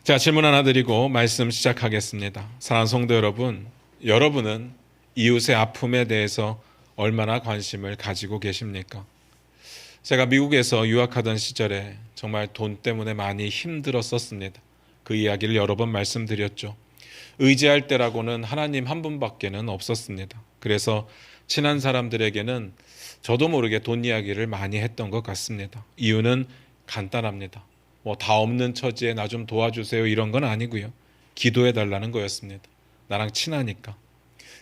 자, 질문 하나 드리고 말씀 시작하겠습니다. 사랑하는 성도 여러분, 여러분은 이웃의 아픔에 대해서 얼마나 관심을 가지고 계십니까? 제가 미국에서 유학하던 시절에 정말 돈 때문에 많이 힘들었었습니다. 그 이야기를 여러 번 말씀드렸죠. 의지할 때라고는 하나님 한 분밖에는 없었습니다. 그래서 친한 사람들에게는 저도 모르게 돈 이야기를 많이 했던 것 같습니다. 이유는 간단합니다. 다 없는 처지에 나 좀 도와주세요 이런 건 아니고요. 기도해 달라는 거였습니다. 나랑 친하니까.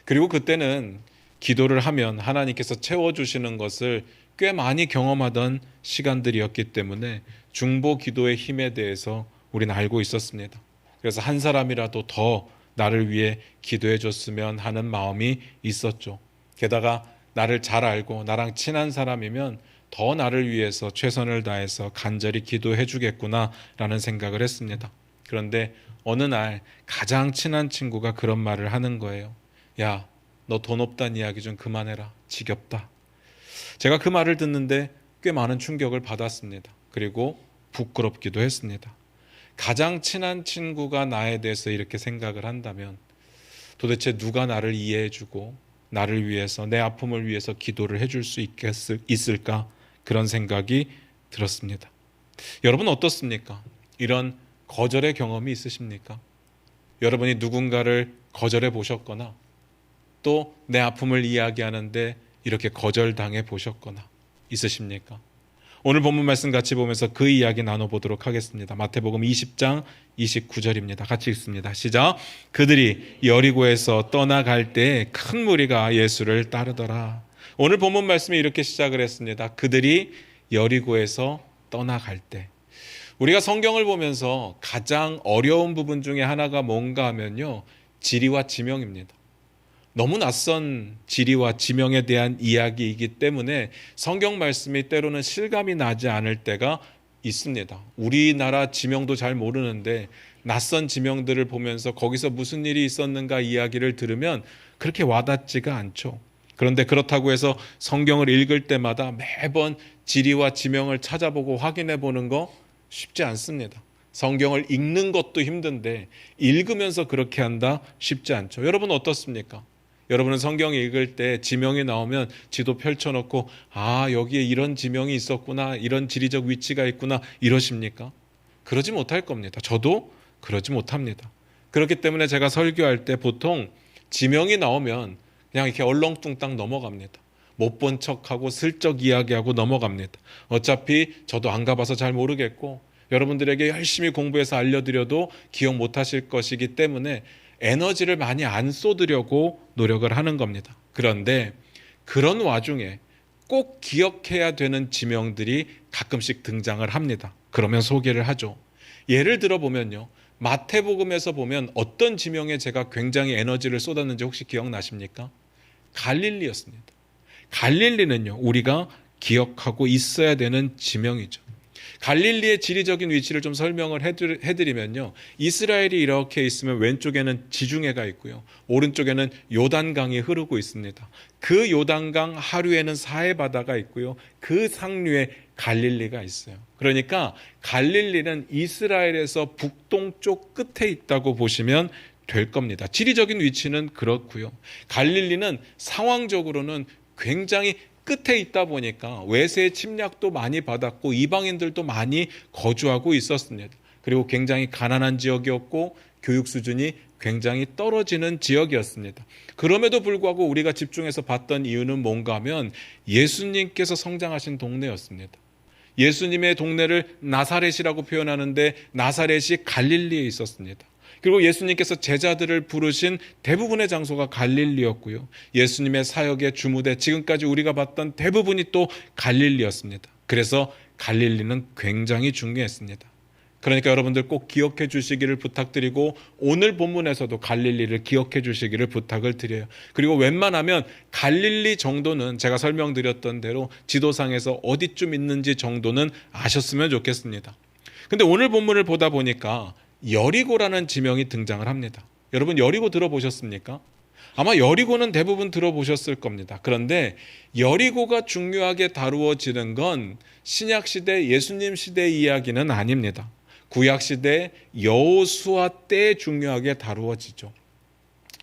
그리고 그때는 기도를 하면 하나님께서 채워주시는 것을 꽤 많이 경험하던 시간들이었기 때문에 중보 기도의 힘에 대해서 우리는 알고 있었습니다. 그래서 한 사람이라도 더 나를 위해 기도해 줬으면 하는 마음이 있었죠. 게다가 나를 잘 알고 나랑 친한 사람이면 더 나를 위해서 최선을 다해서 간절히 기도해 주겠구나라는 생각을 했습니다. 그런데 어느 날 가장 친한 친구가 그런 말을 하는 거예요. 야, 너 돈 없다는 이야기 좀 그만해라. 지겹다. 제가 그 말을 듣는데 꽤 많은 충격을 받았습니다. 그리고 부끄럽기도 했습니다. 가장 친한 친구가 나에 대해서 이렇게 생각을 한다면 도대체 누가 나를 이해해 주고 나를 위해서 내 아픔을 위해서 기도를 해줄 수 있을까? 그런 생각이 들었습니다. 여러분 어떻습니까? 이런 거절의 경험이 있으십니까? 여러분이 누군가를 거절해 보셨거나 또 내 아픔을 이야기하는데 이렇게 거절당해 보셨거나 있으십니까? 오늘 본문 말씀 같이 보면서 그 이야기 나눠보도록 하겠습니다. 마태복음 20장 29절입니다. 같이 읽습니다. 시작. 그들이 여리고에서 떠나갈 때 큰 무리가 예수를 따르더라. 오늘 본문 말씀이 이렇게 시작을 했습니다. 그들이 여리고에서 떠나갈 때. 우리가 성경을 보면서 가장 어려운 부분 중에 하나가 뭔가 하면요, 지리와 지명입니다. 너무 낯선 지리와 지명에 대한 이야기이기 때문에 성경 말씀이 때로는 실감이 나지 않을 때가 있습니다. 우리나라 지명도 잘 모르는데 낯선 지명들을 보면서 거기서 무슨 일이 있었는가 이야기를 들으면 그렇게 와닿지가 않죠. 그런데 그렇다고 해서 성경을 읽을 때마다 매번 지리와 지명을 찾아보고 확인해 보는 거 쉽지 않습니다. 성경을 읽는 것도 힘든데 읽으면서 그렇게 한다 쉽지 않죠. 여러분 어떻습니까? 여러분은 성경 읽을 때 지명이 나오면 지도 펼쳐놓고 여기에 이런 지명이 있었구나, 이런 지리적 위치가 있구나 이러십니까? 그러지 못할 겁니다. 저도 그러지 못합니다. 그렇기 때문에 제가 설교할 때 보통 지명이 나오면 그냥 이렇게 얼렁뚱땅 넘어갑니다. 못 본 척하고 슬쩍 이야기하고 넘어갑니다. 어차피 저도 안 가봐서 잘 모르겠고 여러분들에게 열심히 공부해서 알려드려도 기억 못하실 것이기 때문에 에너지를 많이 안 쏟으려고 노력을 하는 겁니다. 그런데 그런 와중에 꼭 기억해야 되는 지명들이 가끔씩 등장을 합니다. 그러면 소개를 하죠. 예를 들어 보면요, 마태복음에서 보면 어떤 지명에 제가 굉장히 에너지를 쏟았는지 혹시 기억나십니까? 갈릴리였습니다. 갈릴리는요, 우리가 기억하고 있어야 되는 지명이죠. 갈릴리의 지리적인 위치를 좀 설명을 해드리면요, 이스라엘이 이렇게 있으면 왼쪽에는 지중해가 있고요, 오른쪽에는 요단강이 흐르고 있습니다. 그 요단강 하류에는 사해바다가 있고요, 그 상류에 갈릴리가 있어요. 그러니까 갈릴리는 이스라엘에서 북동쪽 끝에 있다고 보시면 될 겁니다. 지리적인 위치는 그렇고요. 갈릴리는 상황적으로는 굉장히 끝에 있다 보니까 외세의 침략도 많이 받았고 이방인들도 많이 거주하고 있었습니다. 그리고 굉장히 가난한 지역이었고 교육 수준이 굉장히 떨어지는 지역이었습니다. 그럼에도 불구하고 우리가 집중해서 봤던 이유는 뭔가 하면 예수님께서 성장하신 동네였습니다. 예수님의 동네를 나사렛이라고 표현하는데 나사렛이 갈릴리에 있었습니다. 그리고 예수님께서 제자들을 부르신 대부분의 장소가 갈릴리였고요. 예수님의 사역의 주무대, 지금까지 우리가 봤던 대부분이 또 갈릴리였습니다. 그래서 갈릴리는 굉장히 중요했습니다. 그러니까 여러분들 꼭 기억해 주시기를 부탁드리고 오늘 본문에서도 갈릴리를 기억해 주시기를 부탁을 드려요. 그리고 웬만하면 갈릴리 정도는 제가 설명드렸던 대로 지도상에서 어디쯤 있는지 정도는 아셨으면 좋겠습니다. 근데 오늘 본문을 보다 보니까 여리고라는 지명이 등장을 합니다. 여러분 여리고 들어보셨습니까? 아마 여리고는 대부분 들어보셨을 겁니다. 그런데 여리고가 중요하게 다루어지는 건 신약시대 예수님 시대의 이야기는 아닙니다. 구약시대 여호수아 때 중요하게 다루어지죠.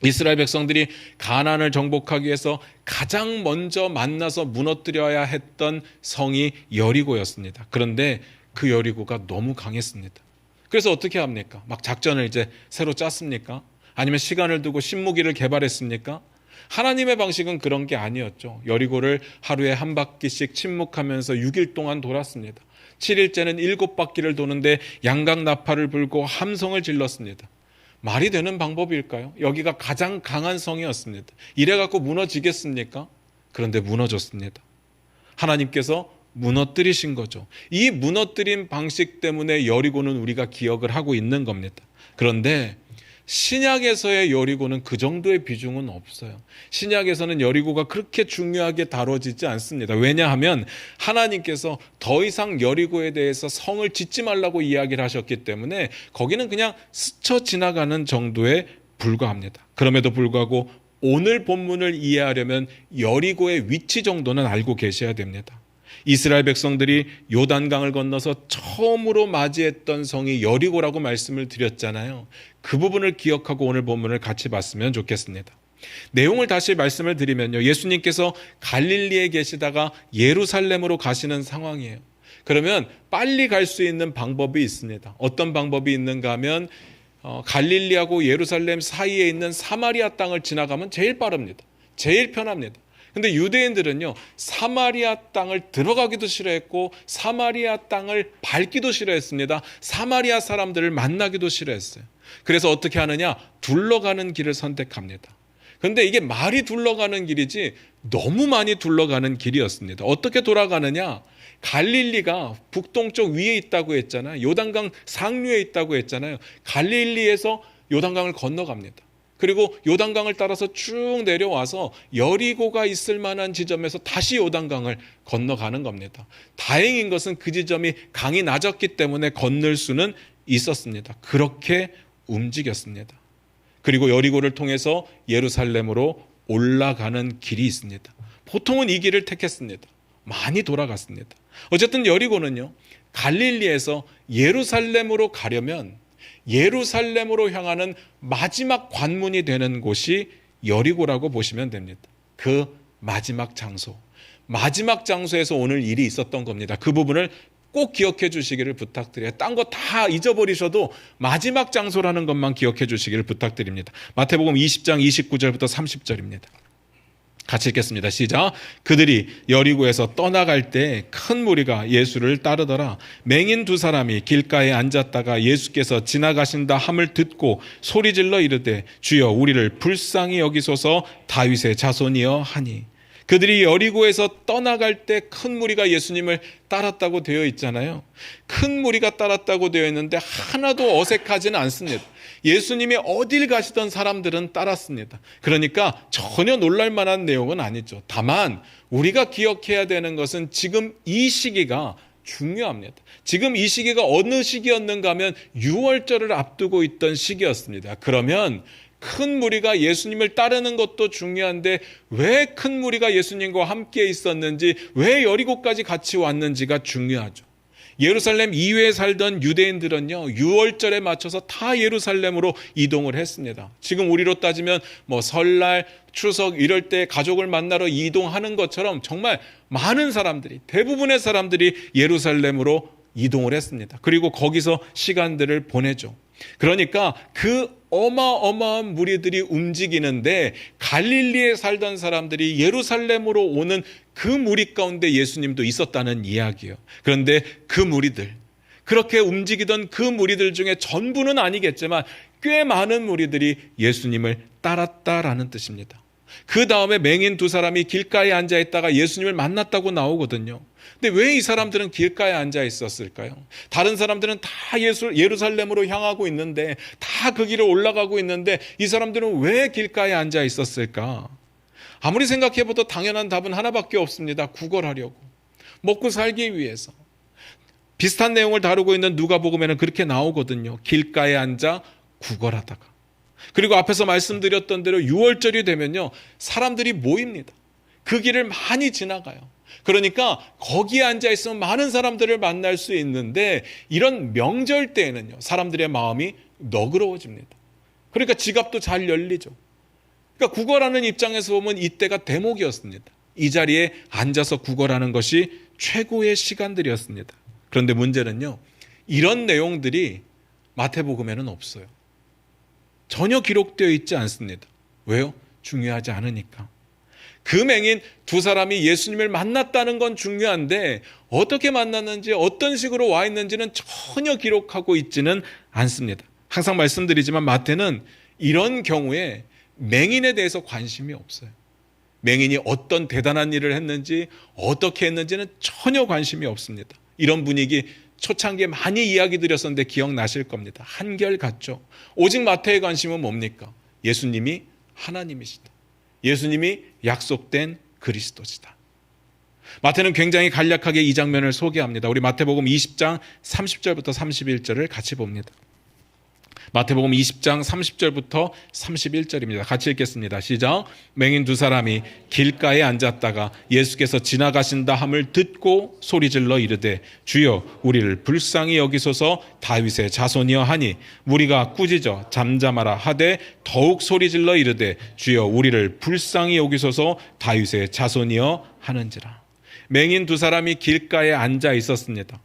이스라엘 백성들이 가나안을 정복하기 위해서 가장 먼저 만나서 무너뜨려야 했던 성이 여리고였습니다. 그런데 그 여리고가 너무 강했습니다. 그래서 어떻게 합니까? 막 작전을 이제 새로 짰습니까? 아니면 시간을 두고 신무기를 개발했습니까? 하나님의 방식은 그런 게 아니었죠. 여리고를 하루에 한 바퀴씩 침묵하면서 6일 동안 돌았습니다. 7일째는 7바퀴를 도는데 양각 나팔을 불고 함성을 질렀습니다. 말이 되는 방법일까요? 여기가 가장 강한 성이었습니다. 이래갖고 무너지겠습니까? 그런데 무너졌습니다. 하나님께서 무너뜨리신 거죠. 이 무너뜨린 방식 때문에 여리고는 우리가 기억을 하고 있는 겁니다. 그런데 신약에서의 여리고는 그 정도의 비중은 없어요. 신약에서는 여리고가 그렇게 중요하게 다뤄지지 않습니다. 왜냐하면 하나님께서 더 이상 여리고에 대해서 성을 짓지 말라고 이야기를 하셨기 때문에 거기는 그냥 스쳐 지나가는 정도에 불과합니다. 그럼에도 불구하고 오늘 본문을 이해하려면 여리고의 위치 정도는 알고 계셔야 됩니다. 이스라엘 백성들이 요단강을 건너서 처음으로 맞이했던 성이 여리고라고 말씀을 드렸잖아요. 그 부분을 기억하고 오늘 본문을 같이 봤으면 좋겠습니다. 내용을 다시 말씀을 드리면요, 예수님께서 갈릴리에 계시다가 예루살렘으로 가시는 상황이에요. 그러면 빨리 갈 수 있는 방법이 있습니다. 어떤 방법이 있는가 하면 갈릴리하고 예루살렘 사이에 있는 사마리아 땅을 지나가면 제일 빠릅니다. 제일 편합니다. 근데 유대인들은요, 사마리아 땅을 들어가기도 싫어했고 사마리아 땅을 밟기도 싫어했습니다. 사마리아 사람들을 만나기도 싫어했어요. 그래서 어떻게 하느냐? 둘러가는 길을 선택합니다. 그런데 이게 말이 둘러가는 길이지 너무 많이 둘러가는 길이었습니다. 어떻게 돌아가느냐? 갈릴리가 북동쪽 위에 있다고 했잖아요. 요단강 상류에 있다고 했잖아요. 갈릴리에서 요단강을 건너갑니다. 그리고 요단강을 따라서 쭉 내려와서 여리고가 있을 만한 지점에서 다시 요단강을 건너가는 겁니다. 다행인 것은 그 지점이 강이 낮았기 때문에 건널 수는 있었습니다. 그렇게 움직였습니다. 그리고 여리고를 통해서 예루살렘으로 올라가는 길이 있습니다. 보통은 이 길을 택했습니다. 많이 돌아갔습니다. 어쨌든 여리고는요, 갈릴리에서 예루살렘으로 가려면 예루살렘으로 향하는 마지막 관문이 되는 곳이 여리고라고 보시면 됩니다. 그 마지막 장소. 마지막 장소에서 오늘 일이 있었던 겁니다. 그 부분을 꼭 기억해 주시기를 부탁드려요. 딴 거 다 잊어버리셔도 마지막 장소라는 것만 기억해 주시기를 부탁드립니다. 마태복음 20장 29절부터 30절입니다. 같이 읽겠습니다. 시작. 그들이 여리고에서 떠나갈 때 큰 무리가 예수를 따르더라. 맹인 두 사람이 길가에 앉았다가 예수께서 지나가신다 함을 듣고 소리질러 이르되 주여 우리를 불쌍히 여기소서 다윗의 자손이여 하니. 그들이 여리고에서 떠나갈 때 큰 무리가 예수님을 따랐다고 되어 있잖아요. 큰 무리가 따랐다고 되어 있는데 하나도 어색하지는 않습니다. 예수님이 어딜 가시던 사람들은 따랐습니다. 그러니까 전혀 놀랄 만한 내용은 아니죠. 다만 우리가 기억해야 되는 것은 지금 이 시기가 중요합니다. 지금 이 시기가 어느 시기였는가 하면 6월절을 앞두고 있던 시기였습니다. 그러면 큰 무리가 예수님을 따르는 것도 중요한데 왜 큰 무리가 예수님과 함께 있었는지, 왜 여리고까지 같이 왔는지가 중요하죠. 예루살렘 이외에 살던 유대인들은요, 6월절에 맞춰서 다 예루살렘으로 이동을 했습니다. 지금 우리로 따지면 설날, 추석 이럴 때 가족을 만나러 이동하는 것처럼 정말 많은 사람들이, 대부분의 사람들이 예루살렘으로 이동을 했습니다. 그리고 거기서 시간들을 보내죠. 그러니까 그 어마어마한 무리들이 움직이는데 갈릴리에 살던 사람들이 예루살렘으로 오는 그 무리 가운데 예수님도 있었다는 이야기예요. 그런데 그 무리들, 그렇게 움직이던 그 무리들 중에 전부는 아니겠지만 꽤 많은 무리들이 예수님을 따랐다라는 뜻입니다. 그 다음에 맹인 두 사람이 길가에 앉아 있다가 예수님을 만났다고 나오거든요. 근데 왜 이 사람들은 길가에 앉아 있었을까요? 다른 사람들은 다 예루살렘으로 향하고 있는데, 다 그 길을 올라가고 있는데 이 사람들은 왜 길가에 앉아 있었을까? 아무리 생각해봐도 당연한 답은 하나밖에 없습니다. 구걸하려고, 먹고 살기 위해서. 비슷한 내용을 다루고 있는 누가복음에는 그렇게 나오거든요. 길가에 앉아 구걸하다가. 그리고 앞에서 말씀드렸던 대로 6월절이 되면요, 사람들이 모입니다. 그 길을 많이 지나가요. 그러니까 거기에 앉아 있으면 많은 사람들을 만날 수 있는데 이런 명절 때에는요, 사람들의 마음이 너그러워집니다. 그러니까 지갑도 잘 열리죠. 그러니까 구걸하는 입장에서 보면 이때가 대목이었습니다. 이 자리에 앉아서 구걸하는 것이 최고의 시간들이었습니다. 그런데 문제는요, 이런 내용들이 마태복음에는 없어요. 전혀 기록되어 있지 않습니다. 왜요? 중요하지 않으니까. 그 맹인 두 사람이 예수님을 만났다는 건 중요한데 어떻게 만났는지, 어떤 식으로 와 있는지는 전혀 기록하고 있지는 않습니다. 항상 말씀드리지만 마태는 이런 경우에 맹인에 대해서 관심이 없어요. 맹인이 어떤 대단한 일을 했는지, 어떻게 했는지는 전혀 관심이 없습니다. 이런 분위기 초창기에 많이 이야기 드렸었는데 기억나실 겁니다. 한결같죠. 오직 마태의 관심은 뭡니까? 예수님이 하나님이시다. 예수님이 약속된 그리스도시다. 마태는 굉장히 간략하게 이 장면을 소개합니다. 우리 마태복음 20장 30절부터 31절을 같이 봅니다. 마태복음 20장 30절부터 31절입니다. 같이 읽겠습니다. 시작. 맹인 두 사람이 길가에 앉았다가 예수께서 지나가신다 함을 듣고 소리질러 이르되 주여 우리를 불쌍히 여기소서 다윗의 자손이여 하니 무리가 꾸짖어 잠잠하라 하되 더욱 소리질러 이르되 주여 우리를 불쌍히 여기소서 다윗의 자손이여 하는지라. 맹인 두 사람이 길가에 앉아 있었습니다.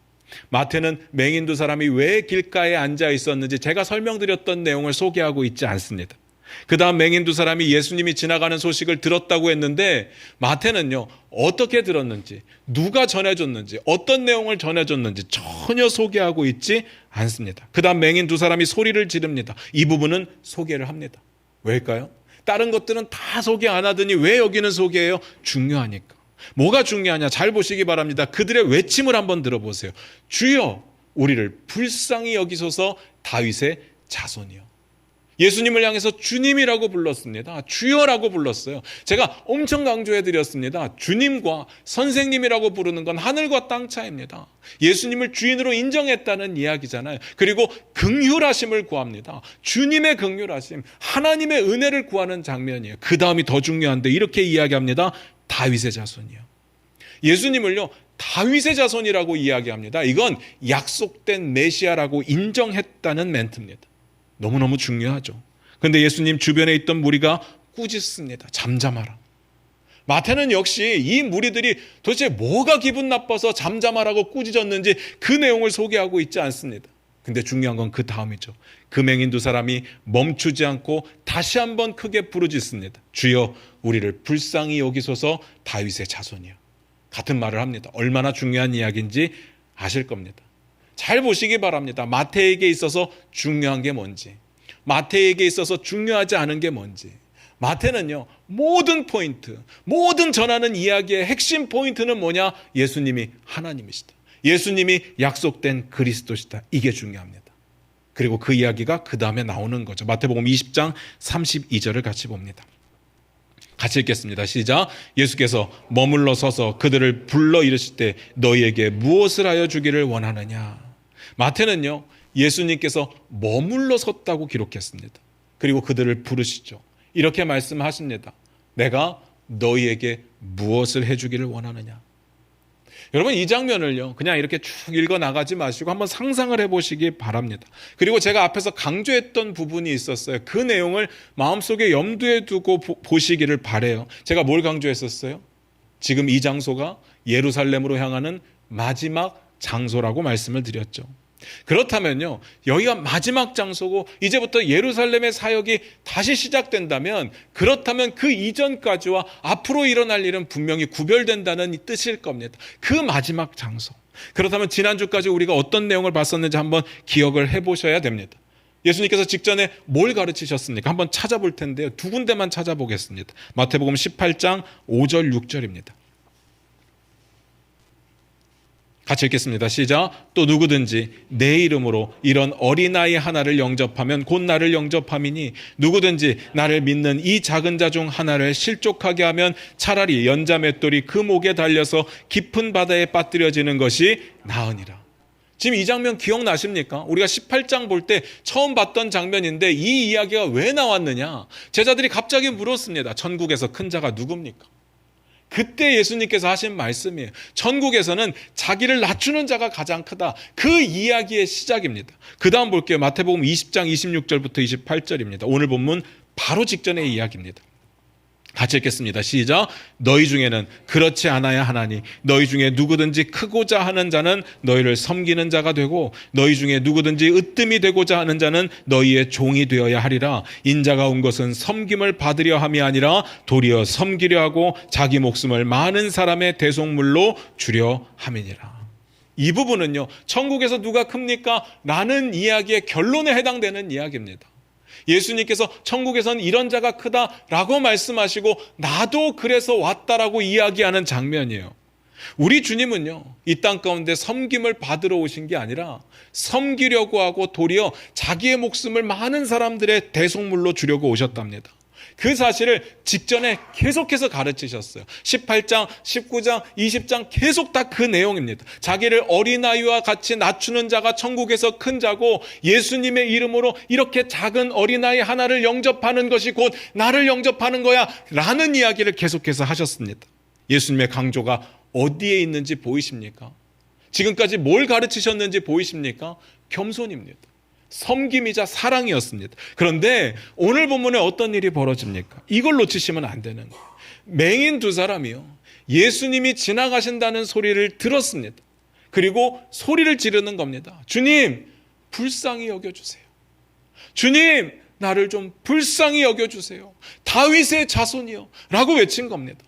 마태는 맹인 두 사람이 왜 길가에 앉아 있었는지 제가 설명드렸던 내용을 소개하고 있지 않습니다. 그 다음 맹인 두 사람이 예수님이 지나가는 소식을 들었다고 했는데 마태는요, 어떻게 들었는지, 누가 전해줬는지, 어떤 내용을 전해줬는지 전혀 소개하고 있지 않습니다. 그 다음 맹인 두 사람이 소리를 지릅니다. 이 부분은 소개를 합니다. 왜일까요? 다른 것들은 다 소개 안 하더니 왜 여기는 소개해요? 중요하니까. 뭐가 중요하냐? 잘 보시기 바랍니다. 그들의 외침을 한번 들어보세요. 주여 우리를 불쌍히 여기소서 다윗의 자손이요. 예수님을 향해서 주님이라고 불렀습니다. 주여라고 불렀어요. 제가 엄청 강조해 드렸습니다. 주님과 선생님이라고 부르는 건 하늘과 땅 차이입니다. 예수님을 주인으로 인정했다는 이야기잖아요. 그리고 긍휼하심을 구합니다. 주님의 긍휼하심, 하나님의 은혜를 구하는 장면이에요. 그 다음이 더 중요한데 이렇게 이야기합니다. 다윗의 자손이요. 예수님을요, 다윗의 자손이라고 이야기합니다. 이건 약속된 메시아라고 인정했다는 멘트입니다. 너무너무 중요하죠. 그런데 예수님 주변에 있던 무리가 꾸짖습니다. 잠잠하라. 마태는 역시 이 무리들이 도대체 뭐가 기분 나빠서 잠잠하라고 꾸짖었는지 그 내용을 소개하고 있지 않습니다. 근데 중요한 건 그 다음이죠. 그 맹인 두 사람이 멈추지 않고 다시 한번 크게 부르짖습니다. 주여 우리를 불쌍히 여기소서 다윗의 자손이요. 같은 말을 합니다. 얼마나 중요한 이야기인지 아실 겁니다. 잘 보시기 바랍니다. 마태에게 있어서 중요한 게 뭔지, 마태에게 있어서 중요하지 않은 게 뭔지. 마태는요, 모든 포인트, 모든 전하는 이야기의 핵심 포인트는 뭐냐? 예수님이 하나님이시다. 예수님이 약속된 그리스도시다. 이게 중요합니다. 그리고 그 이야기가 그 다음에 나오는 거죠. 마태복음 20장 32절을 같이 봅니다. 같이 읽겠습니다. 시작. 예수께서 머물러 서서 그들을 불러 이르실 때 너희에게 무엇을 하여 주기를 원하느냐. 마태는요, 예수님께서 머물러 섰다고 기록했습니다. 그리고 그들을 부르시죠. 이렇게 말씀하십니다. 내가 너희에게 무엇을 해주기를 원하느냐. 여러분, 이 장면을요, 그냥 이렇게 쭉 읽어 나가지 마시고 한번 상상을 해보시기 바랍니다. 그리고 제가 앞에서 강조했던 부분이 있었어요. 그 내용을 마음속에 염두에 두고 보시기를 바라요. 제가 뭘 강조했었어요? 지금 이 장소가 예루살렘으로 향하는 마지막 장소라고 말씀을 드렸죠. 그렇다면요, 여기가 마지막 장소고 이제부터 예루살렘의 사역이 다시 시작된다면, 그렇다면 그 이전까지와 앞으로 일어날 일은 분명히 구별된다는 뜻일 겁니다. 그 마지막 장소. 그렇다면 지난주까지 우리가 어떤 내용을 봤었는지 한번 기억을 해보셔야 됩니다. 예수님께서 직전에 뭘 가르치셨습니까? 한번 찾아볼 텐데요, 두 군데만 찾아보겠습니다. 마태복음 18장 5절 6절입니다. 같이 읽겠습니다. 시작. 또 누구든지 내 이름으로 이런 어린아이 하나를 영접하면 곧 나를 영접함이니 누구든지 나를 믿는 이 작은 자 중 하나를 실족하게 하면 차라리 연자 맷돌이 그 목에 달려서 깊은 바다에 빠뜨려지는 것이 나으니라. 지금 이 장면 기억나십니까? 우리가 18장 볼 때 처음 봤던 장면인데 이 이야기가 왜 나왔느냐? 제자들이 갑자기 물었습니다. 천국에서 큰 자가 누굽니까? 그때 예수님께서 하신 말씀이에요. 천국에서는 자기를 낮추는 자가 가장 크다. 그 이야기의 시작입니다. 그 다음 볼게요. 마태복음 20장 26절부터 28절입니다. 오늘 본문 바로 직전의 이야기입니다. 같이 읽겠습니다. 시작. 너희 중에는 그렇지 않아야 하나니 너희 중에 누구든지 크고자 하는 자는 너희를 섬기는 자가 되고 너희 중에 누구든지 으뜸이 되고자 하는 자는 너희의 종이 되어야 하리라. 인자가 온 것은 섬김을 받으려 함이 아니라 도리어 섬기려 하고 자기 목숨을 많은 사람의 대속물로 주려 함이니라. 이 부분은요, 천국에서 누가 큽니까? 라는 이야기의 결론에 해당되는 이야기입니다. 예수님께서 천국에선 이런 자가 크다라고 말씀하시고 나도 그래서 왔다라고 이야기하는 장면이에요. 우리 주님은요, 이 땅 가운데 섬김을 받으러 오신 게 아니라 섬기려고 하고 도리어 자기의 목숨을 많은 사람들의 대속물로 주려고 오셨답니다. 그 사실을 직전에 계속해서 가르치셨어요. 18장, 19장, 20장 계속 다 그 내용입니다. 자기를 어린아이와 같이 낮추는 자가 천국에서 큰 자고 예수님의 이름으로 이렇게 작은 어린아이 하나를 영접하는 것이 곧 나를 영접하는 거야 라는 이야기를 계속해서 하셨습니다. 예수님의 강조가 어디에 있는지 보이십니까? 지금까지 뭘 가르치셨는지 보이십니까? 겸손입니다. 섬김이자 사랑이었습니다. 그런데 오늘 본문에 어떤 일이 벌어집니까? 이걸 놓치시면 안 되는 거예요. 맹인 두 사람이요, 예수님이 지나가신다는 소리를 들었습니다. 그리고 소리를 지르는 겁니다. 주님, 불쌍히 여겨주세요. 주님, 나를 좀 불쌍히 여겨주세요. 다윗의 자손이요 라고 외친 겁니다.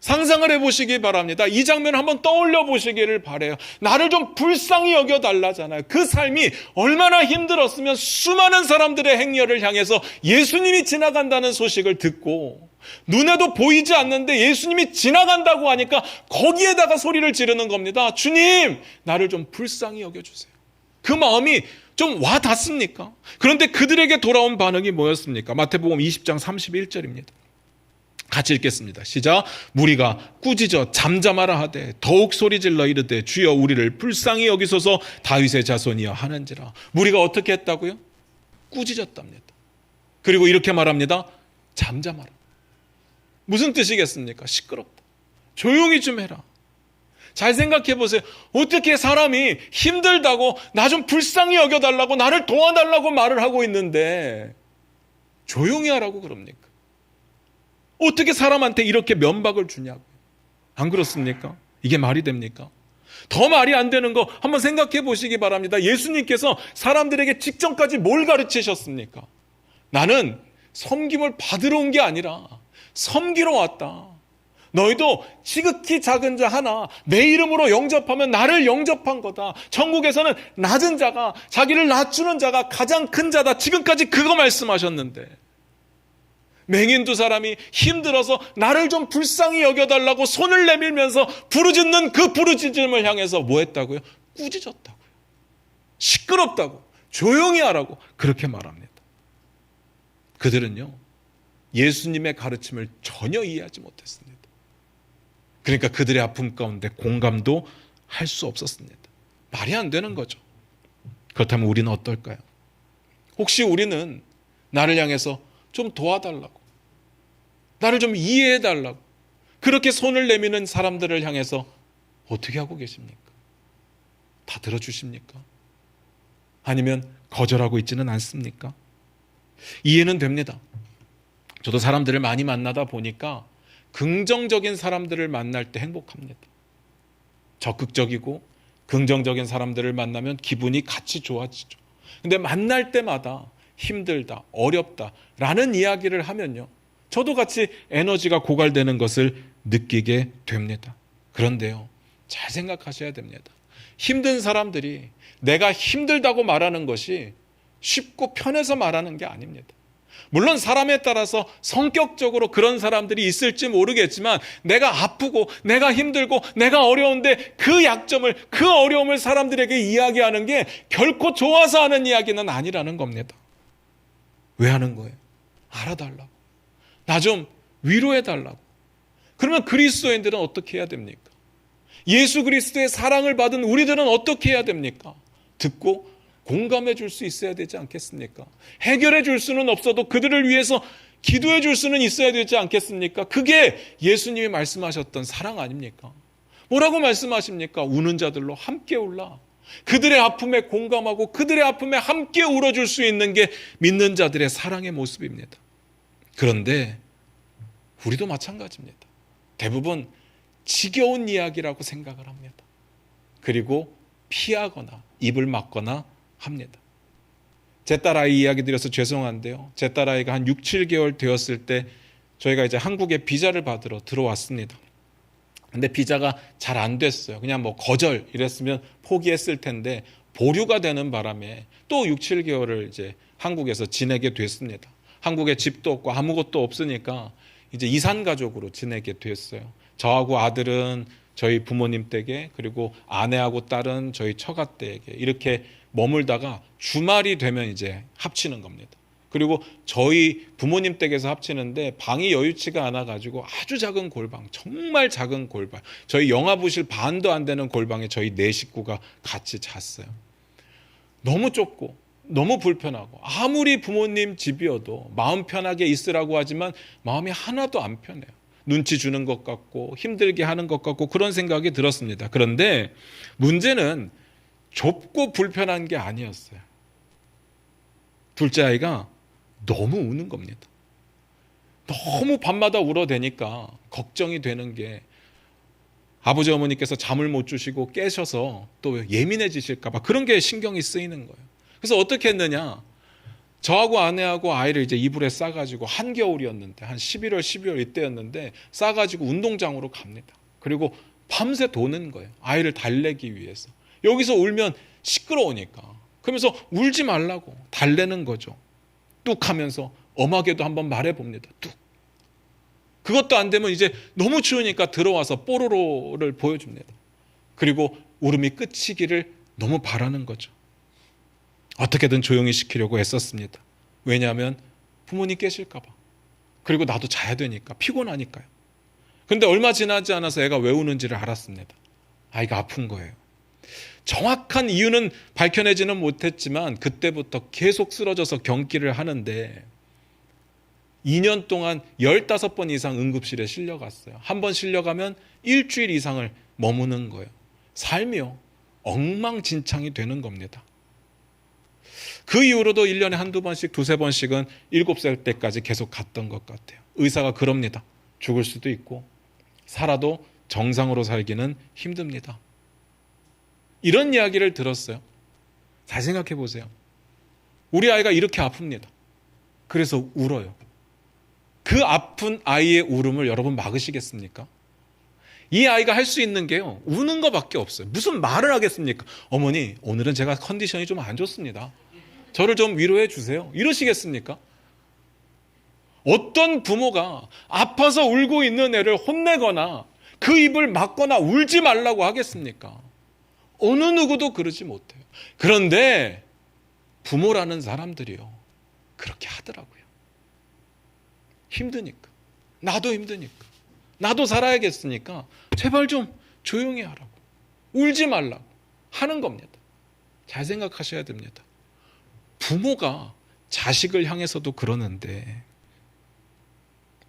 상상을 해보시기 바랍니다. 이 장면 한번 떠올려 보시기를 바라요. 나를 좀 불쌍히 여겨달라잖아요. 그 삶이 얼마나 힘들었으면 수많은 사람들의 행렬을 향해서 예수님이 지나간다는 소식을 듣고 눈에도 보이지 않는데 예수님이 지나간다고 하니까 거기에다가 소리를 지르는 겁니다. 주님, 나를 좀 불쌍히 여겨주세요. 그 마음이 좀 와 닿습니까? 그런데 그들에게 돌아온 반응이 뭐였습니까? 마태복음 20장 31절입니다. 같이 읽겠습니다. 시작. 무리가 꾸짖어 잠잠하라 하되 더욱 소리질러 이르되 주여 우리를 불쌍히 여기소서 다윗의 자손이여 하는지라. 무리가 어떻게 했다고요? 꾸짖었답니다. 그리고 이렇게 말합니다. 잠잠하라. 무슨 뜻이겠습니까? 시끄럽다. 조용히 좀 해라. 잘 생각해 보세요. 어떻게 사람이 힘들다고 나 좀 불쌍히 여겨달라고 나를 도와달라고 말을 하고 있는데 조용히 하라고 그럽니까? 어떻게 사람한테 이렇게 면박을 주냐고요. 안 그렇습니까? 이게 말이 됩니까? 더 말이 안 되는 거 한번 생각해 보시기 바랍니다. 예수님께서 사람들에게 직전까지 뭘 가르치셨습니까? 나는 섬김을 받으러 온 게 아니라 섬기러 왔다. 너희도 지극히 작은 자 하나 내 이름으로 영접하면 나를 영접한 거다. 천국에서는 낮은 자가, 자기를 낮추는 자가 가장 큰 자다. 지금까지 그거 말씀하셨는데 맹인 두 사람이 힘들어서 나를 좀 불쌍히 여겨달라고 손을 내밀면서 부르짖는 그 부르짖음을 향해서 뭐 했다고요? 꾸짖었다고요. 시끄럽다고, 조용히 하라고 그렇게 말합니다. 그들은요, 예수님의 가르침을 전혀 이해하지 못했습니다. 그러니까 그들의 아픔 가운데 공감도 할 수 없었습니다. 말이 안 되는 거죠. 그렇다면 우리는 어떨까요? 혹시 우리는 나를 향해서 좀 도와달라고, 나를 좀 이해해달라고 그렇게 손을 내미는 사람들을 향해서 어떻게 하고 계십니까? 다 들어주십니까? 아니면 거절하고 있지는 않습니까? 이해는 됩니다. 저도 사람들을 많이 만나다 보니까 긍정적인 사람들을 만날 때 행복합니다. 적극적이고 긍정적인 사람들을 만나면 기분이 같이 좋아지죠. 근데 만날 때마다 힘들다, 어렵다 라는 이야기를 하면요, 저도 같이 에너지가 고갈되는 것을 느끼게 됩니다. 그런데요, 잘 생각하셔야 됩니다. 힘든 사람들이 내가 힘들다고 말하는 것이 쉽고 편해서 말하는 게 아닙니다. 물론 사람에 따라서 성격적으로 그런 사람들이 있을지 모르겠지만 내가 아프고 내가 힘들고 내가 어려운데 그 약점을, 그 어려움을 사람들에게 이야기하는 게 결코 좋아서 하는 이야기는 아니라는 겁니다. 왜 하는 거예요? 알아달라고. 나 좀 위로해달라고. 그러면 그리스도인들은 어떻게 해야 됩니까? 예수 그리스도의 사랑을 받은 우리들은 어떻게 해야 됩니까? 듣고 공감해 줄 수 있어야 되지 않겠습니까? 해결해 줄 수는 없어도 그들을 위해서 기도해 줄 수는 있어야 되지 않겠습니까? 그게 예수님이 말씀하셨던 사랑 아닙니까? 뭐라고 말씀하십니까? 우는 자들로 함께 울라. 그들의 아픔에 공감하고 그들의 아픔에 함께 울어줄 수 있는 게 믿는 자들의 사랑의 모습입니다. 그런데 우리도 마찬가지입니다. 대부분 지겨운 이야기라고 생각을 합니다. 그리고 피하거나 입을 막거나 합니다. 제 딸아이 이야기 드려서 죄송한데요. 제 딸아이가 한 6, 7개월 되었을 때 저희가 이제 한국에 비자를 받으러 들어왔습니다. 근데 비자가 잘 안 됐어요. 그냥 뭐 거절 이랬으면 포기했을 텐데 보류가 되는 바람에 또 6, 7개월을 이제 한국에서 지내게 됐습니다. 한국에 집도 없고 아무것도 없으니까 이제 이산 가족으로 지내게 됐어요. 저하고 아들은 저희 부모님 댁에, 그리고 아내하고 딸은 저희 처가 댁에 이렇게 머물다가 주말이 되면 이제 합치는 겁니다. 그리고 저희 부모님 댁에서 합치는데 방이 여유치가 않아 가지고 아주 작은 골방, 정말 작은 골방, 저희 영화부실 반도 안 되는 골방에 저희 네 식구가 같이 잤어요. 너무 좁고 너무 불편하고, 아무리 부모님 집이어도 마음 편하게 있으라고 하지만 마음이 하나도 안 편해요. 눈치 주는 것 같고 힘들게 하는 것 같고 그런 생각이 들었습니다. 그런데 문제는 좁고 불편한 게 아니었어요. 둘째 아이가 너무 우는 겁니다. 너무 밤마다 울어대니까 걱정이 되는 게 아버지 어머니께서 잠을 못 주시고 깨셔서 또 예민해지실까 봐 그런 게 신경이 쓰이는 거예요. 그래서 어떻게 했느냐, 저하고 아내하고 아이를 이제 이불에 싸가지고 한겨울이었는데 한 11월 12월 이때였는데 싸가지고 운동장으로 갑니다. 그리고 밤새 도는 거예요. 아이를 달래기 위해서. 여기서 울면 시끄러우니까. 그러면서 울지 말라고 달래는 거죠. 뚝 하면서 엄하게도 한번 말해봅니다. 뚝. 그것도 안 되면 이제 너무 추우니까 들어와서 뽀로로를 보여줍니다. 그리고 울음이 끝이기를 너무 바라는 거죠. 어떻게든 조용히 시키려고 애썼습니다. 왜냐하면 부모님 깨실까 봐. 그리고 나도 자야 되니까, 피곤하니까요. 그런데 얼마 지나지 않아서 애가 왜 우는지를 알았습니다. 아이가 아픈 거예요. 정확한 이유는 밝혀내지는 못했지만 그때부터 계속 쓰러져서 경기를 하는데 2년 동안 15번 이상 응급실에 실려갔어요. 한 번 실려가면 일주일 이상을 머무는 거예요. 삶이요, 엉망진창이 되는 겁니다. 그 이후로도 1년에 한두 번씩, 두세 번씩은 7살 때까지 계속 갔던 것 같아요. 의사가 그럽니다. 죽을 수도 있고 살아도 정상으로 살기는 힘듭니다. 이런 이야기를 들었어요. 잘 생각해 보세요. 우리 아이가 이렇게 아픕니다. 그래서 울어요. 그 아픈 아이의 울음을 여러분 막으시겠습니까? 이 아이가 할 수 있는 게요, 우는 것밖에 없어요. 무슨 말을 하겠습니까? 어머니, 오늘은 제가 컨디션이 좀 안 좋습니다. 저를 좀 위로해 주세요. 이러시겠습니까? 어떤 부모가 아파서 울고 있는 애를 혼내거나 그 입을 막거나 울지 말라고 하겠습니까? 어느 누구도 그러지 못해요. 그런데 부모라는 사람들이요, 그렇게 하더라고요. 힘드니까, 나도 힘드니까, 나도 살아야겠으니까 제발 좀 조용히 하라고, 울지 말라고 하는 겁니다. 잘 생각하셔야 됩니다. 부모가 자식을 향해서도 그러는데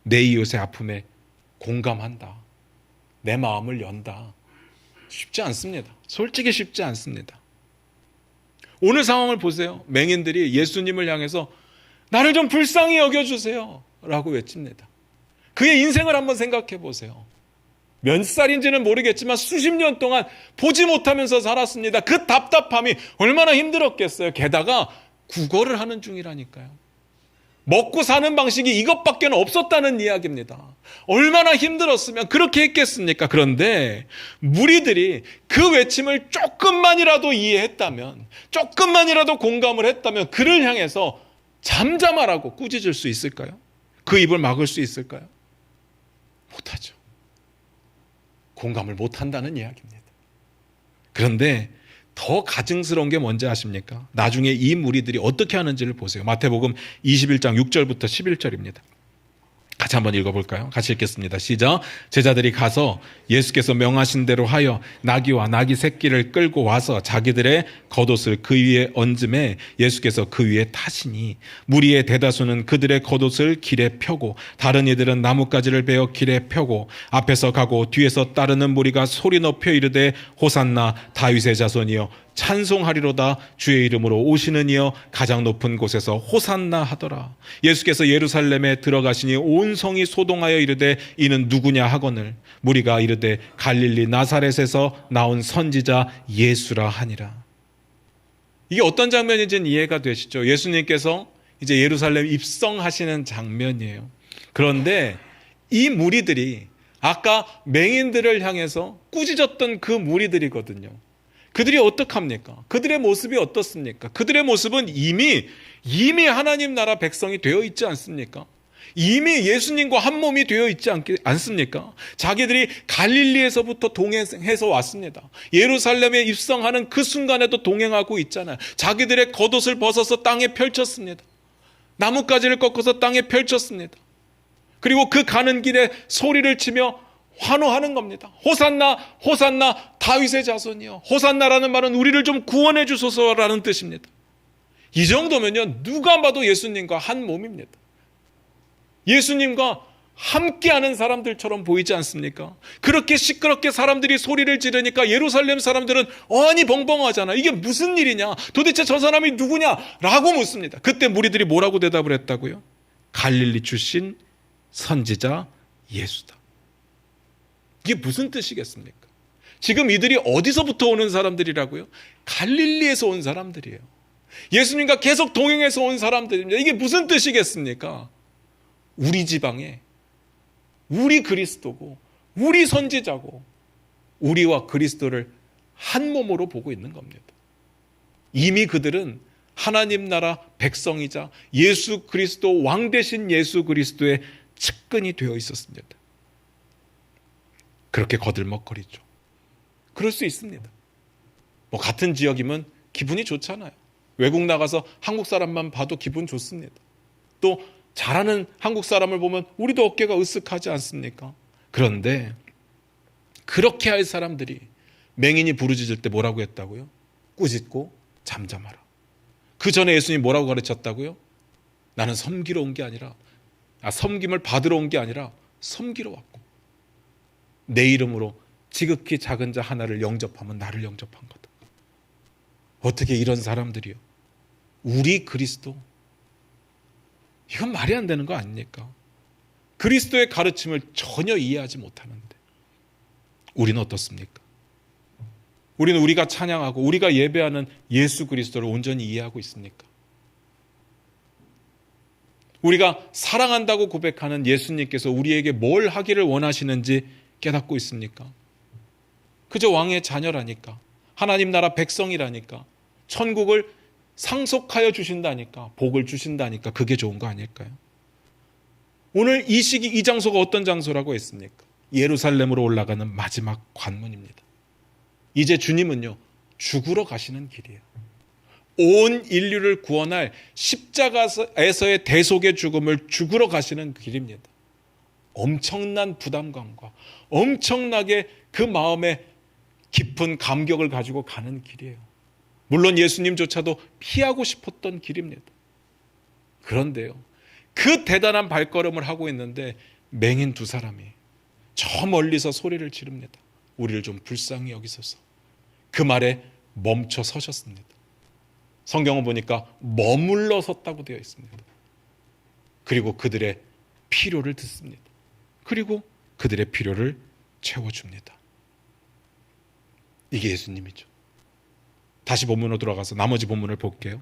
내 이웃의 아픔에 공감한다, 내 마음을 연다, 쉽지 않습니다. 솔직히 쉽지 않습니다. 오늘 상황을 보세요. 맹인들이 예수님을 향해서 나를 좀 불쌍히 여겨주세요 라고 외칩니다. 그의 인생을 한번 생각해 보세요. 몇 살인지는 모르겠지만 수십 년 동안 보지 못하면서 살았습니다. 그 답답함이 얼마나 힘들었겠어요. 게다가 국어를 하는 중이라니까요. 먹고 사는 방식이 이것밖에 없었다는 이야기입니다. 얼마나 힘들었으면 그렇게 했겠습니까? 그런데 무리들이 그 외침을 조금만이라도 이해했다면, 조금만이라도 공감을 했다면 그를 향해서 잠잠하라고 꾸짖을 수 있을까요? 그 입을 막을 수 있을까요? 못하죠. 공감을 못한다는 이야기입니다. 그런데 더 가증스러운 게 뭔지 아십니까? 나중에 이 무리들이 어떻게 하는지를 보세요. 마태복음 21장 6절부터 11절입니다. 같이 한번 읽어볼까요? 같이 읽겠습니다. 시작. 제자들이 가서 예수께서 명하신 대로 하여 나귀와 나귀 새끼를 끌고 와서 자기들의 겉옷을 그 위에 얹음에 예수께서 그 위에 타시니 무리의 대다수는 그들의 겉옷을 길에 펴고 다른 이들은 나뭇가지를 베어 길에 펴고 앞에서 가고 뒤에서 따르는 무리가 소리 높여 이르되 호산나 다윗의 자손이여 찬송하리로다 주의 이름으로 오시는 이여 가장 높은 곳에서 호산나 하더라. 예수께서 예루살렘에 들어가시니 온 성이 소동하여 이르되 이는 누구냐 하거늘 무리가 이르되 갈릴리 나사렛에서 나온 선지자 예수라 하니라. 이게 어떤 장면인지는 이해가 되시죠? 예수님께서 이제 예루살렘 입성하시는 장면이에요. 그런데 이 무리들이 아까 맹인들을 향해서 꾸짖었던 그 무리들이거든요. 그들이 어떡합니까? 그들의 모습이 어떻습니까? 그들의 모습은 이미 하나님 나라 백성이 되어 있지 않습니까? 이미 예수님과 한 몸이 되어 있지 않습니까? 자기들이 갈릴리에서부터 동행해서 왔습니다. 예루살렘에 입성하는 그 순간에도 동행하고 있잖아요. 자기들의 겉옷을 벗어서 땅에 펼쳤습니다. 나뭇가지를 꺾어서 땅에 펼쳤습니다. 그리고 그 가는 길에 소리를 치며 환호하는 겁니다. 호산나 호산나 다윗의 자손이요. 호산나라는 말은 우리를 좀 구원해 주소서라는 뜻입니다. 이 정도면요 누가 봐도 예수님과 한 몸입니다. 예수님과 함께하는 사람들처럼 보이지 않습니까? 그렇게 시끄럽게 사람들이 소리를 지르니까 예루살렘 사람들은 어안이 벙벙하잖아. 이게 무슨 일이냐? 도대체 저 사람이 누구냐? 라고 묻습니다. 그때 무리들이 뭐라고 대답을 했다고요? 갈릴리 출신 선지자 예수다. 이게 무슨 뜻이겠습니까? 지금 이들이 어디서부터 오는 사람들이라고요? 갈릴리에서 온 사람들이에요. 예수님과 계속 동행해서 온 사람들입니다. 이게 무슨 뜻이겠습니까? 우리 지방에 우리 그리스도고 우리 선지자고 우리와 그리스도를 한 몸으로 보고 있는 겁니다. 이미 그들은 하나님 나라 백성이자 예수 그리스도 왕 대신 예수 그리스도의 측근이 되어 있었습니다. 그렇게 거들먹거리죠. 그럴 수 있습니다. 뭐 같은 지역이면 기분이 좋잖아요. 외국 나가서 한국 사람만 봐도 기분 좋습니다. 또 잘하는 한국 사람을 보면 우리도 어깨가 으쓱하지 않습니까? 그런데 그렇게 할 사람들이 맹인이 부르짖을 때 뭐라고 했다고요? 꾸짖고 잠잠하라. 그 전에 예수님이 뭐라고 가르쳤다고요? 나는 섬기러 온 게 아니라 섬김을 받으러 온 게 아니라 섬기러 왔고 내 이름으로 지극히 작은 자 하나를 영접하면 나를 영접한 거다. 어떻게 이런 사람들이요? 우리 그리스도 이건 말이 안 되는 거 아닙니까? 그리스도의 가르침을 전혀 이해하지 못하는데 우리는 어떻습니까? 우리는 우리가 찬양하고 우리가 예배하는 예수 그리스도를 온전히 이해하고 있습니까? 우리가 사랑한다고 고백하는 예수님께서 우리에게 뭘 하기를 원하시는지 깨닫고 있습니까? 그저 왕의 자녀라니까, 하나님 나라 백성이라니까, 천국을 상속하여 주신다니까, 복을 주신다니까 그게 좋은 거 아닐까요? 오늘 이 시기 이 장소가 어떤 장소라고 했습니까? 예루살렘으로 올라가는 마지막 관문입니다. 이제 주님은요 죽으러 가시는 길이에요. 온 인류를 구원할 십자가에서의 대속의 죽음을 죽으러 가시는 길입니다. 엄청난 부담감과 엄청나게 그 마음에 깊은 감격을 가지고 가는 길이에요. 물론 예수님조차도 피하고 싶었던 길입니다. 그런데요, 그 대단한 발걸음을 하고 있는데 맹인 두 사람이 저 멀리서 소리를 지릅니다. 우리를 좀 불쌍히 여기소서. 그 말에 멈춰 서셨습니다. 성경을 보니까 머물러 섰다고 되어 있습니다. 그리고 그들의 필요를 듣습니다. 그리고 그들의 필요를 채워줍니다. 이게 예수님이죠. 다시 본문으로 돌아가서 나머지 본문을 볼게요.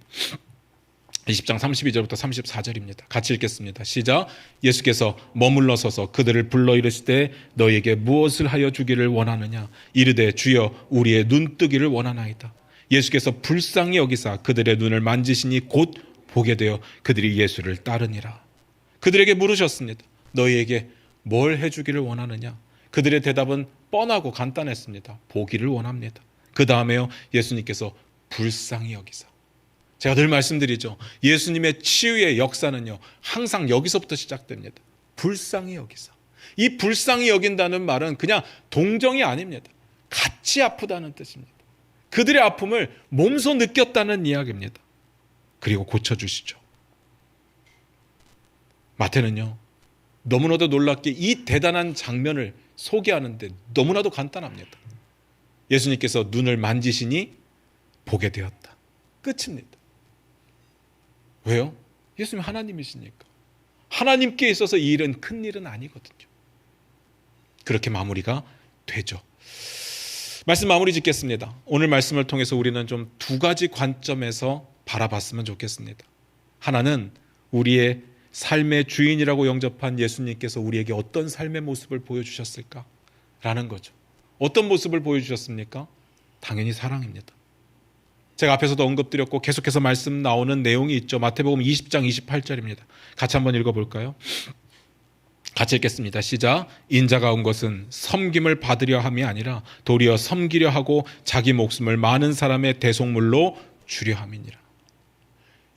20장 32절부터 34절입니다. 같이 읽겠습니다. 시작. 예수께서 머물러 서서 그들을 불러 이르시되 너희에게 무엇을 하여 주기를 원하느냐? 이르되 주여 우리의 눈뜨기를 원하나이다. 예수께서 불쌍히 여기사 그들의 눈을 만지시니 곧 보게 되어 그들이 예수를 따르니라. 그들에게 물으셨습니다. 너희에게 뭘 해주기를 원하느냐? 그들의 대답은 뻔하고 간단했습니다. 보기를 원합니다. 그 다음에요, 예수님께서 불쌍히 여기사. 제가 늘 말씀드리죠. 예수님의 치유의 역사는요 항상 여기서부터 시작됩니다. 불쌍히 여기사. 이 불쌍히 여긴다는 말은 그냥 동정이 아닙니다. 같이 아프다는 뜻입니다. 그들의 아픔을 몸소 느꼈다는 이야기입니다. 그리고 고쳐주시죠. 마태는요, 너무나도 놀랍게 이 대단한 장면을 소개하는데 너무나도 간단합니다. 예수님께서 눈을 만지시니 보게 되었다. 끝입니다. 왜요? 예수님 하나님이시니까. 하나님께 있어서 이 일은 큰 일은 아니거든요. 그렇게 마무리가 되죠. 말씀 마무리 짓겠습니다. 오늘 말씀을 통해서 우리는 좀 두 가지 관점에서 바라봤으면 좋겠습니다. 하나는 우리의 삶의 주인이라고 영접한 예수님께서 우리에게 어떤 삶의 모습을 보여주셨을까? 라는 거죠. 어떤 모습을 보여주셨습니까? 당연히 사랑입니다. 제가 앞에서도 언급드렸고 계속해서 말씀 나오는 내용이 있죠. 마태복음 20장 28절입니다. 같이 한번 읽어볼까요? 같이 읽겠습니다. 시작. 인자가 온 것은 섬김을 받으려 함이 아니라 도리어 섬기려 하고 자기 목숨을 많은 사람의 대속물로 주려 함이니라.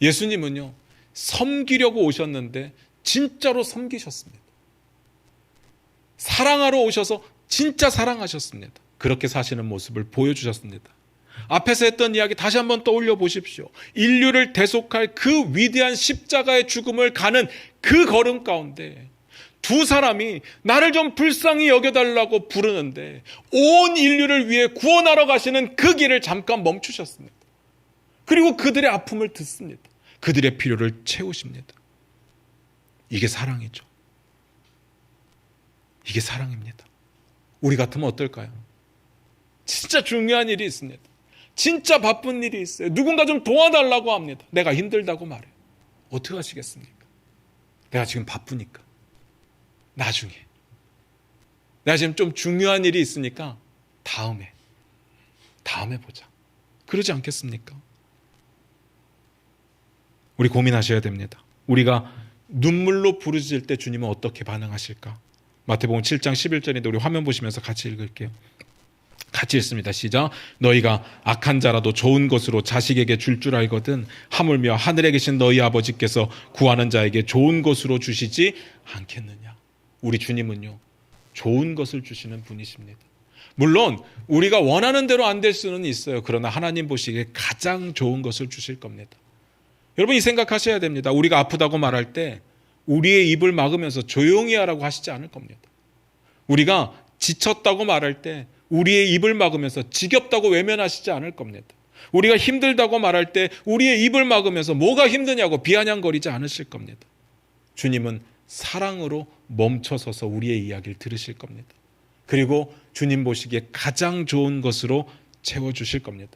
예수님은요, 섬기려고 오셨는데 진짜로 섬기셨습니다. 사랑하러 오셔서 진짜 사랑하셨습니다. 그렇게 사시는 모습을 보여주셨습니다. 앞에서 했던 이야기 다시 한번 떠올려 보십시오. 인류를 대속할 그 위대한 십자가의 죽음을 가는 그 걸음 가운데 두 사람이 나를 좀 불쌍히 여겨달라고 부르는데 온 인류를 위해 구원하러 가시는 그 길을 잠깐 멈추셨습니다. 그리고 그들의 아픔을 듣습니다. 그들의 필요를 채우십니다. 이게 사랑이죠. 이게 사랑입니다. 우리 같으면 어떨까요? 진짜 중요한 일이 있습니다. 진짜 바쁜 일이 있어요. 누군가 좀 도와달라고 합니다. 내가 힘들다고 말해요. 어떻게 하시겠습니까? 내가 지금 바쁘니까. 나중에. 내가 지금 좀 중요한 일이 있으니까 다음에 보자. 그러지 않겠습니까? 우리 고민하셔야 됩니다. 우리가 눈물로 부르짖을 때 주님은 어떻게 반응하실까? 마태복음 7장 11절인데 우리 화면 보시면서 같이 읽을게요. 같이 읽습니다. 시작. 너희가 악한 자라도 좋은 것으로 자식에게 줄 줄 알거든 하물며 하늘에 계신 너희 아버지께서 구하는 자에게 좋은 것으로 주시지 않겠느냐. 우리 주님은요, 좋은 것을 주시는 분이십니다. 물론 우리가 원하는 대로 안 될 수는 있어요. 그러나 하나님 보시기에 가장 좋은 것을 주실 겁니다. 여러분 이 생각하셔야 됩니다. 우리가 아프다고 말할 때 우리의 입을 막으면서 조용히 하라고 하시지 않을 겁니다. 우리가 지쳤다고 말할 때 우리의 입을 막으면서 지겹다고 외면하시지 않을 겁니다. 우리가 힘들다고 말할 때 우리의 입을 막으면서 뭐가 힘드냐고 비아냥거리지 않으실 겁니다. 주님은 사랑으로 멈춰서서 우리의 이야기를 들으실 겁니다. 그리고 주님 보시기에 가장 좋은 것으로 채워주실 겁니다.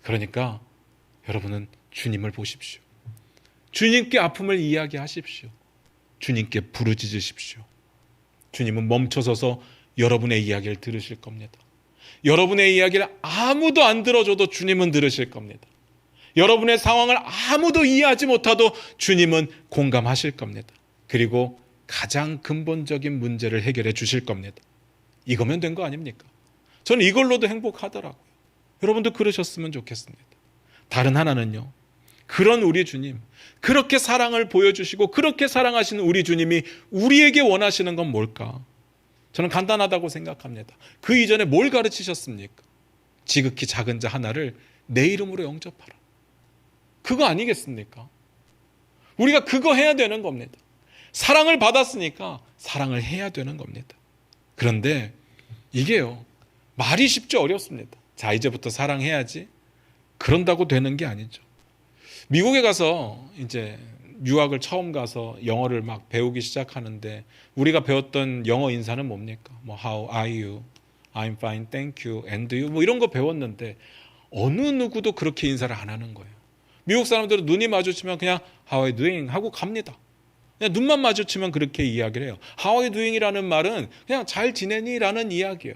그러니까 여러분은 주님을 보십시오. 주님께 아픔을 이야기하십시오. 주님께 부르짖으십시오. 주님은 멈춰서서 여러분의 이야기를 들으실 겁니다. 여러분의 이야기를 아무도 안 들어줘도 주님은 들으실 겁니다. 여러분의 상황을 아무도 이해하지 못하도 주님은 공감하실 겁니다. 그리고 가장 근본적인 문제를 해결해 주실 겁니다. 이거면 된 거 아닙니까? 저는 이걸로도 행복하더라고요. 여러분도 그러셨으면 좋겠습니다. 다른 하나는요, 그런 우리 주님, 그렇게 사랑을 보여주시고 그렇게 사랑하시는 우리 주님이 우리에게 원하시는 건 뭘까? 저는 간단하다고 생각합니다. 그 이전에 뭘 가르치셨습니까? 지극히 작은 자 하나를 내 이름으로 영접하라. 그거 아니겠습니까? 우리가 그거 해야 되는 겁니다. 사랑을 받았으니까 사랑을 해야 되는 겁니다. 그런데 이게요, 말이 쉽지 어렵습니다. 자, 이제부터 사랑해야지. 그런다고 되는 게 아니죠. 미국에 가서 이제 유학을 처음 가서 영어를 막 배우기 시작하는데 우리가 배웠던 영어 인사는 뭡니까? 뭐 How are you? I'm fine, thank you, and you? 뭐 이런 거 배웠는데 어느 누구도 그렇게 인사를 안 하는 거예요. 미국 사람들은 눈이 마주치면 그냥 How are you doing? 하고 갑니다. 그냥 눈만 마주치면 그렇게 이야기를 해요. How are you doing? 이라는 말은 그냥 잘 지내니? 라는 이야기예요.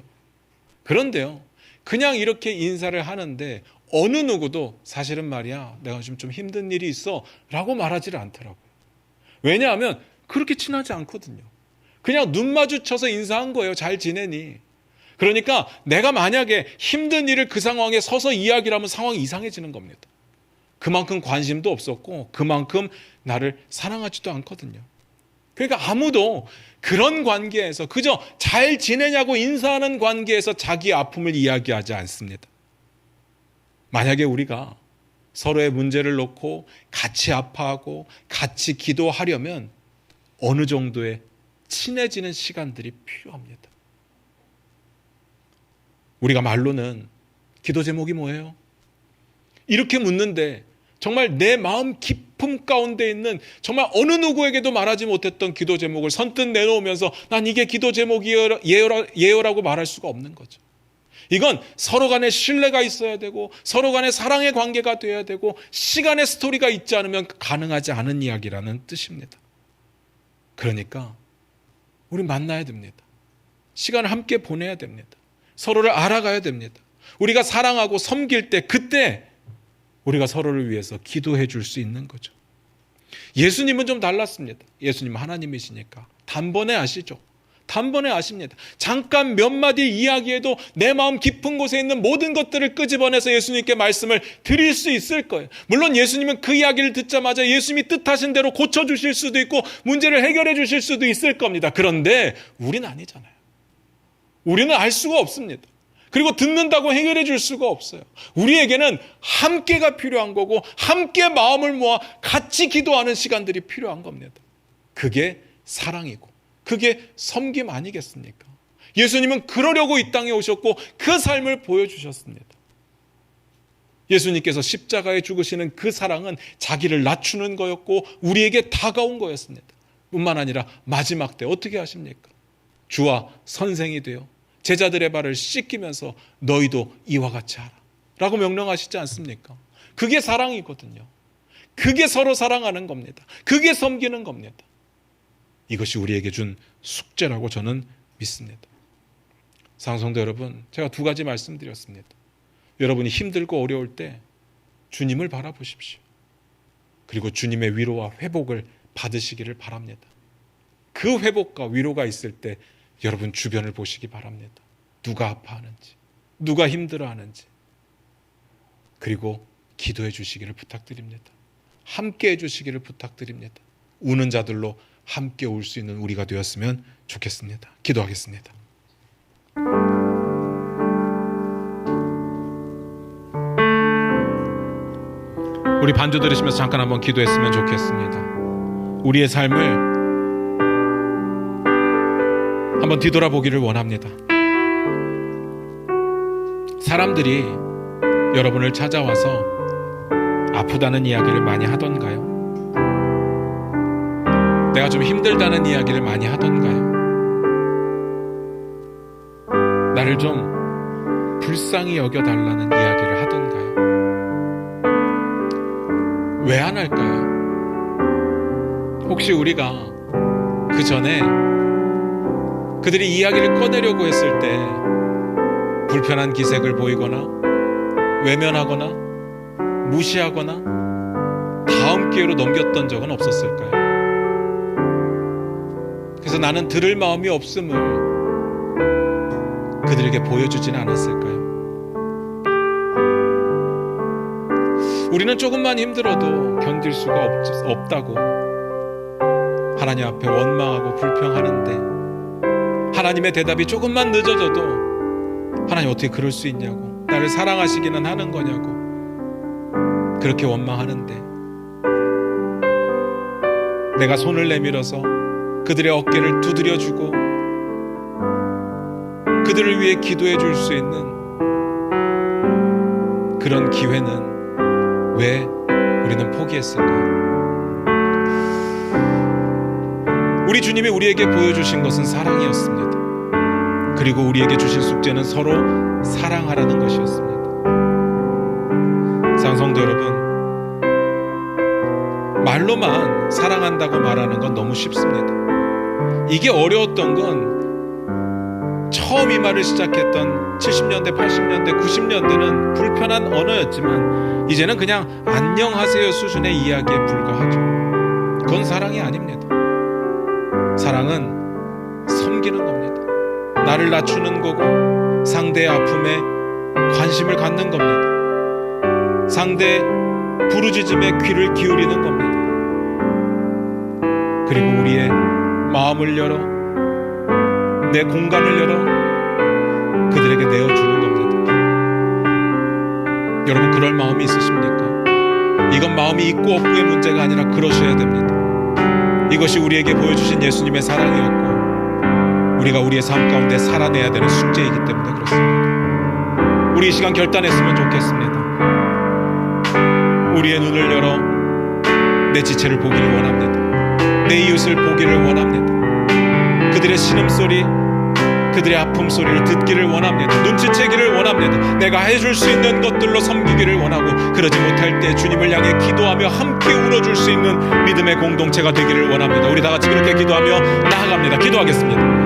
그런데요, 그냥 이렇게 인사를 하는데 어느 누구도 사실은 말이야, 내가 지금 좀 힘든 일이 있어 라고 말하지를 않더라고요. 왜냐하면 그렇게 친하지 않거든요. 그냥 눈 마주쳐서 인사한 거예요. 잘 지내니? 그러니까 내가 만약에 힘든 일을 그 상황에 서서 이야기를 하면 상황이 이상해지는 겁니다. 그만큼 관심도 없었고 그만큼 나를 사랑하지도 않거든요. 그러니까 아무도 그런 관계에서 그저 잘 지내냐고 인사하는 관계에서 자기 아픔을 이야기하지 않습니다. 만약에 우리가 서로의 문제를 놓고 같이 아파하고 같이 기도하려면 어느 정도의 친해지는 시간들이 필요합니다. 우리가 말로는 기도 제목이 뭐예요? 이렇게 묻는데 정말 내 마음 깊음 가운데 있는 정말 어느 누구에게도 말하지 못했던 기도 제목을 선뜻 내놓으면서 난 이게 기도 제목이에요라고 말할 수가 없는 거죠. 이건 서로 간에 신뢰가 있어야 되고 서로 간에 사랑의 관계가 되어야 되고 시간의 스토리가 있지 않으면 가능하지 않은 이야기라는 뜻입니다. 그러니까 우리 만나야 됩니다. 시간을 함께 보내야 됩니다. 서로를 알아가야 됩니다. 우리가 사랑하고 섬길 때 그때 우리가 서로를 위해서 기도해 줄 수 있는 거죠. 예수님은 좀 달랐습니다. 예수님은 하나님이시니까 단번에 아시죠. 단번에 아십니다. 잠깐 몇 마디 이야기해도 내 마음 깊은 곳에 있는 모든 것들을 끄집어내서 예수님께 말씀을 드릴 수 있을 거예요. 물론 예수님은 그 이야기를 듣자마자 예수님이 뜻하신 대로 고쳐주실 수도 있고 문제를 해결해 주실 수도 있을 겁니다. 그런데 우리는 아니잖아요. 우리는 알 수가 없습니다. 그리고 듣는다고 해결해 줄 수가 없어요. 우리에게는 함께가 필요한 거고 함께 마음을 모아 같이 기도하는 시간들이 필요한 겁니다. 그게 사랑이고 그게 섬김 아니겠습니까? 예수님은 그러려고 이 땅에 오셨고 그 삶을 보여주셨습니다. 예수님께서 십자가에 죽으시는 그 사랑은 자기를 낮추는 거였고 우리에게 다가온 거였습니다. 뿐만 아니라 마지막 때 어떻게 하십니까? 주와 선생이 되어 제자들의 발을 씻기면서 너희도 이와 같이 하라 라고 명령하시지 않습니까? 그게 사랑이거든요. 그게 서로 사랑하는 겁니다. 그게 섬기는 겁니다. 이것이 우리에게 준 숙제라고 저는 믿습니다. 사랑성도 여러분, 제가 두 가지 말씀드렸습니다. 여러분이 힘들고 어려울 때 주님을 바라보십시오. 그리고 주님의 위로와 회복을 받으시기를 바랍니다. 그 회복과 위로가 있을 때 여러분 주변을 보시기 바랍니다. 누가 아파하는지, 누가 힘들어하는지. 그리고 기도해 주시기를 부탁드립니다. 함께 해 주시기를 부탁드립니다. 우는 자들로 함께 올 수 있는 우리가 되었으면 좋겠습니다. 기도하겠습니다. 우리 반주 들으시면서 잠깐 한번 기도했으면 좋겠습니다. 우리의 삶을 한번 뒤돌아보기를 원합니다. 사람들이 여러분을 찾아와서 아프다는 이야기를 많이 하던가요? 내가 좀 힘들다는 이야기를 많이 하던가요? 나를 좀 불쌍히 여겨달라는 이야기를 하던가요? 왜 안 할까요? 혹시 우리가 그 전에 그들이 이야기를 꺼내려고 했을 때 불편한 기색을 보이거나 외면하거나 무시하거나 다음 기회로 넘겼던 적은 없었을까요? 그래서 나는 들을 마음이 없음을 그들에게 보여주지는 않았을까요? 우리는 조금만 힘들어도 견딜 수가 없다고 하나님 앞에 원망하고 불평하는데 하나님의 대답이 조금만 늦어져도 하나님 어떻게 그럴 수 있냐고, 나를 사랑하시기는 하는 거냐고 그렇게 원망하는데 내가 손을 내밀어서 그들의 어깨를 두드려주고 그들을 위해 기도해 줄 수 있는 그런 기회는 왜 우리는 포기했을까요? 우리 주님이 우리에게 보여주신 것은 사랑이었습니다. 그리고 우리에게 주신 숙제는 서로 사랑하라는 것이었습니다. 사랑하는 성도 여러분, 말로만 사랑한다고 말하는 건 너무 쉽습니다. 이게 어려웠던 건 처음 이 말을 시작했던 70년대, 80년대, 90년대는 불편한 언어였지만 이제는 그냥 안녕하세요 수준의 이야기에 불과하죠. 그건 사랑이 아닙니다. 사랑은 섬기는 겁니다. 나를 낮추는 거고 상대의 아픔에 관심을 갖는 겁니다. 상대의 부르짖음에 귀를 기울이는 겁니다. 그리고 우리의 마음을 열어, 내 공간을 열어 그들에게 내어주는 겁니다. 여러분, 그럴 마음이 있으십니까? 이건 마음이 있고 없고의 문제가 아니라 그러셔야 됩니다. 이것이 우리에게 보여주신 예수님의 사랑이었고 우리가 우리의 삶 가운데 살아내야 되는 숙제이기 때문에 그렇습니다. 우리 이 시간 결단했으면 좋겠습니다. 우리의 눈을 열어 내 지체를 보기를 원합니다. 내 이웃을 보기를 원합니다. 그들의 신음소리, 그들의 아픔 소리를 듣기를 원합니다. 눈치채기를 원합니다. 내가 해줄 수 있는 것들로 섬기기를 원하고, 그러지 못할 때 주님을 향해 기도하며 함께 울어줄 수 있는 믿음의 공동체가 되기를 원합니다. 우리 다 같이 그렇게 기도하며 나아갑니다. 기도하겠습니다.